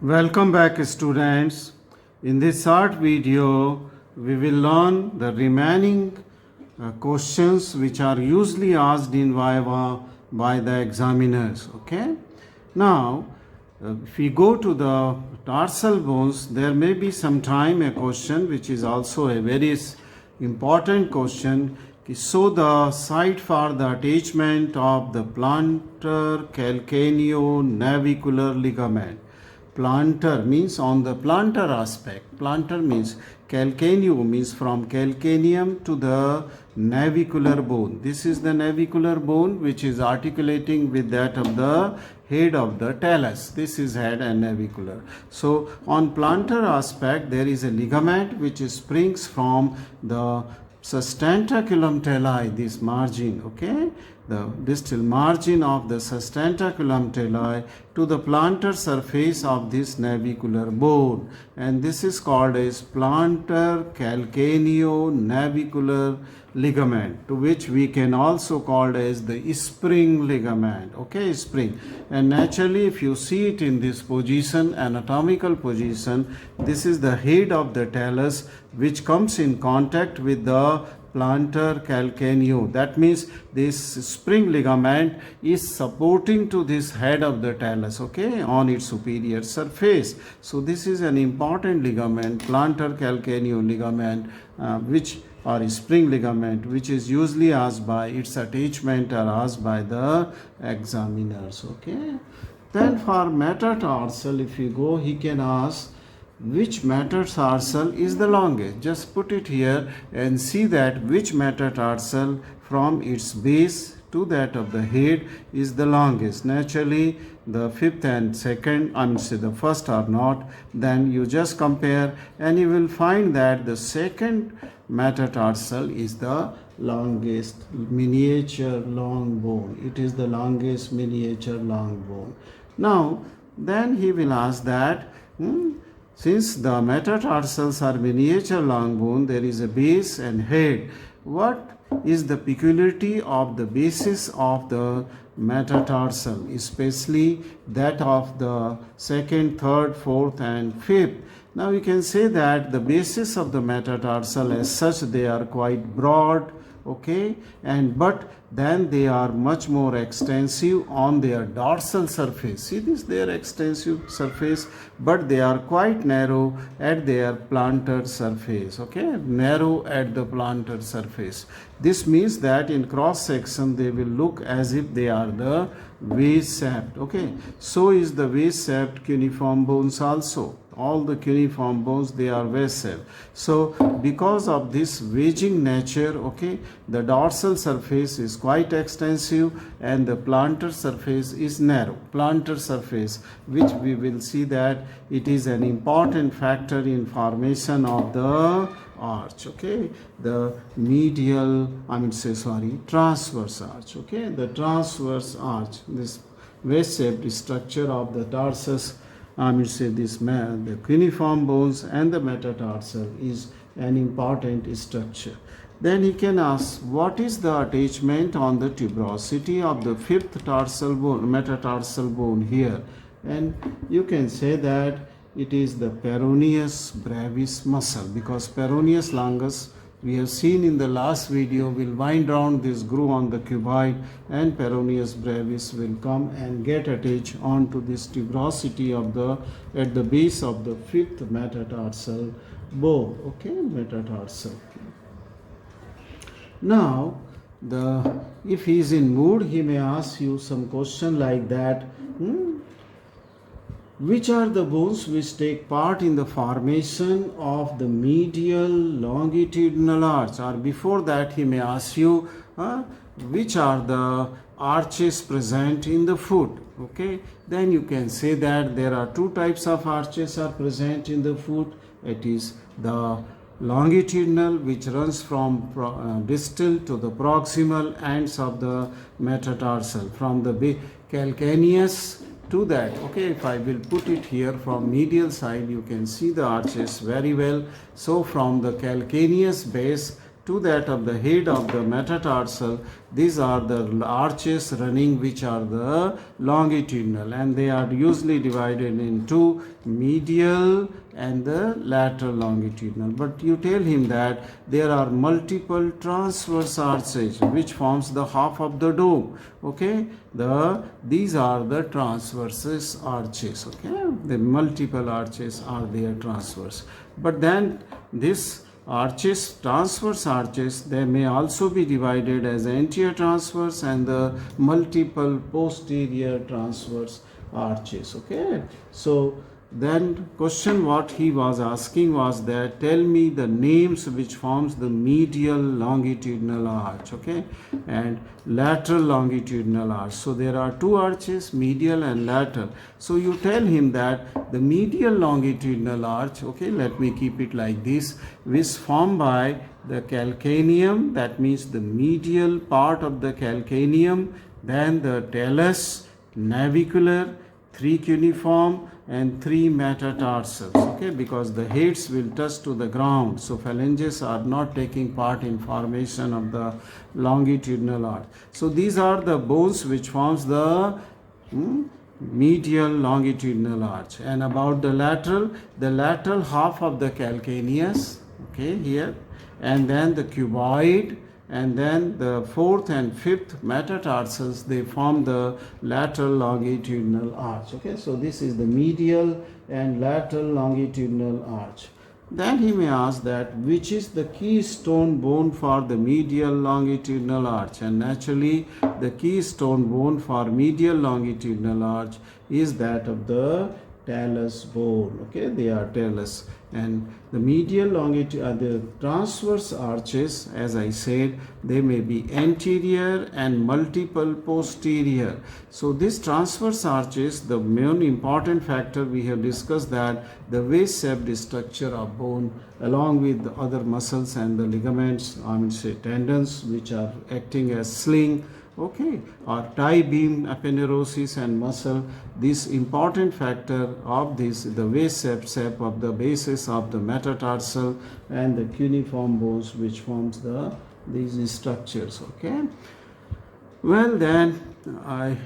Welcome back, students. In this short video, we will learn the remaining questions which are usually asked in Viva by the examiners. Okay. Now, if we go to the tarsal bones, there may be sometime a question which is also a very important question. So the site for the attachment of the plantar calcaneo-navicular ligament. Plantar means on the plantar aspect. Plantar means calcaneo means from calcaneum to the navicular bone. This is the navicular bone which is articulating with that of the head of the talus. This is head and navicular. So on plantar aspect there is a ligament which springs from the sustentaculum talli, this margin, okay, the distal margin of the sustentaculum talli to the plantar surface of this navicular bone, and this is called as plantar calcaneo-navicular ligament, to which we can also call as the spring ligament, okay, spring. And naturally, if you see it in this position, anatomical position, this is the head of the talus which comes in contact with the plantar calcaneo. That means this spring ligament is supporting to this head of the talus, okay, on its superior surface. So this is an important ligament, plantar calcaneo ligament, which or spring ligament, which is usually asked by its attachment are asked by the examiners, okay. Then for metatarsal, if you go, he can ask which metatarsal is the longest. Just put it here and see that which metatarsal from its base to that of the head is the longest. Naturally, the fifth and second, the first are not. Then you just compare and you will find that the second metatarsal is the longest miniature long bone. It is the longest miniature long bone. Now, then he will ask that, since the metatarsals are miniature long bone, there is a base and head. What is the peculiarity of the basis of the metatarsal, especially that of the second, third, fourth, and fifth? Now you can say that the basis of the metatarsal as such, they are quite broad, okay, and but then they are much more extensive on their dorsal surface. See this, their extensive surface, but they are quite narrow at their plantar surface, okay, narrow at the plantar surface. This means that in cross section they will look as if they are the vase-shaped, okay. So is the vase-shaped cuneiform bones also. All the cuneiform bones, they are vase-shaped. So because of this wedging nature, okay, the dorsal surface is quite extensive and the plantar surface is narrow. Plantar surface, which we will see that it is an important factor in formation of the arch, okay, the medial, transverse arch, okay, the transverse arch, this vase-shaped structure of the tarsus, the cuneiform bones and the metatarsal is an important structure. Then he can ask, what is the attachment on the tuberosity of the fifth tarsal bone, metatarsal bone here? And you can say that it is the peroneus brevis muscle, because peroneus longus, we have seen in the last video, will wind round this groove on the cuboid and peroneus brevis will come and get attached onto this tuberosity of the at the base of the fifth metatarsal bone, okay, metatarsal. Now, if he is in mood, he may ask you some question like that. Which are the bones which take part in the formation of the medial longitudinal arch? Or before that, he may ask you, which are the arches present in the foot? Okay, then you can say that there are two types of arches are present in the foot. It is the longitudinal, which runs from distal to the proximal ends of the metatarsal, from the calcaneus to that, okay. If I will put it here from medial side, you can see the arches very well. So from the calcaneus base to that of the head of the metatarsal. These are the arches running which are the longitudinal, and they are usually divided into medial and the lateral longitudinal. But you tell him that there are multiple transverse arches which forms the half of the dome. Okay, these are the transverse arches. Okay, the multiple arches are there transverse. But then this arches, transverse arches, they may also be divided as anterior transverse and the multiple posterior transverse arches. Okay, so then question what he was asking was that tell me the names which forms the medial longitudinal arch, okay, and lateral longitudinal arch. So there are two arches, medial and lateral. So you tell him that the medial longitudinal arch, okay, let me keep it like this, is formed by the calcaneum, that means the medial part of the calcaneum, then the talus, navicular, three cuneiform and three metatarsals, okay, because the heads will touch to the ground, so phalanges are not taking part in formation of the longitudinal arch. So these are the bones which forms the medial longitudinal arch. And about the lateral half of the calcaneus, okay, here, and then the cuboid, and then the fourth and fifth metatarsals, they form the lateral longitudinal arch. Okay, so this is the medial and lateral longitudinal arch. Then he may ask that which is the keystone bone for the medial longitudinal arch, and naturally the keystone bone for medial longitudinal arch is that of the talus bone. Okay, they are talus. And the medial the transverse arches, as I said, they may be anterior and multiple posterior. So this transverse arches, the main important factor we have discussed that the vase-shaped structure of bone along with the other muscles and the ligaments, I mean say tendons which are acting as sling, okay, or tie beam aponeurosis and muscle. This important factor of this, the vase-shaped shape of the bases of the metatarsal and the cuneiform bones which forms these structures. Okay, well then I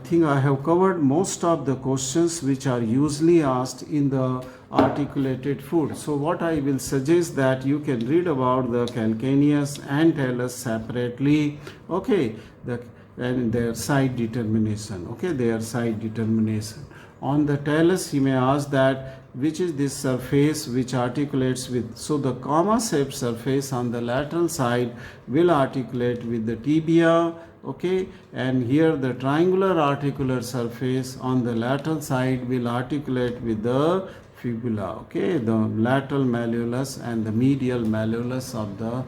think I have covered most of the questions which are usually asked in the articulated foot. So what I will suggest that you can read about the calcaneus and talus separately, okay, and their side determination, okay, their side determination. On the talus, he may ask that which is this surface which articulates with, so the comma shaped surface on the lateral side will articulate with the tibia, okay, and here the triangular articular surface on the lateral side will articulate with the fibula, okay, the lateral malleolus and the medial malleolus of the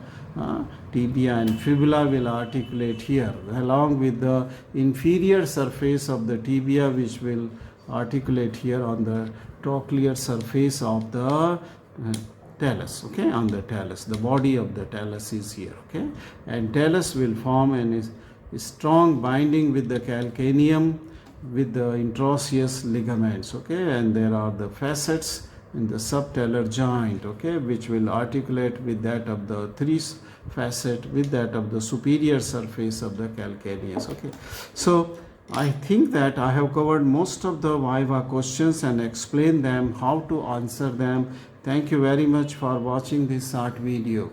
tibia and fibula will articulate here along with the inferior surface of the tibia which will articulate here on the trochlear surface of the talus, okay, on the talus. The body of the talus is here, okay, and talus will form a strong binding with the calcaneum with the interosseous ligaments, okay, and there are the facets in the subtalar joint, okay, which will articulate with that of the three facet with that of the superior surface of the calcaneus. Okay, so I think that I have covered most of the Viva questions and explained them, how to answer them. Thank you very much for watching this short video.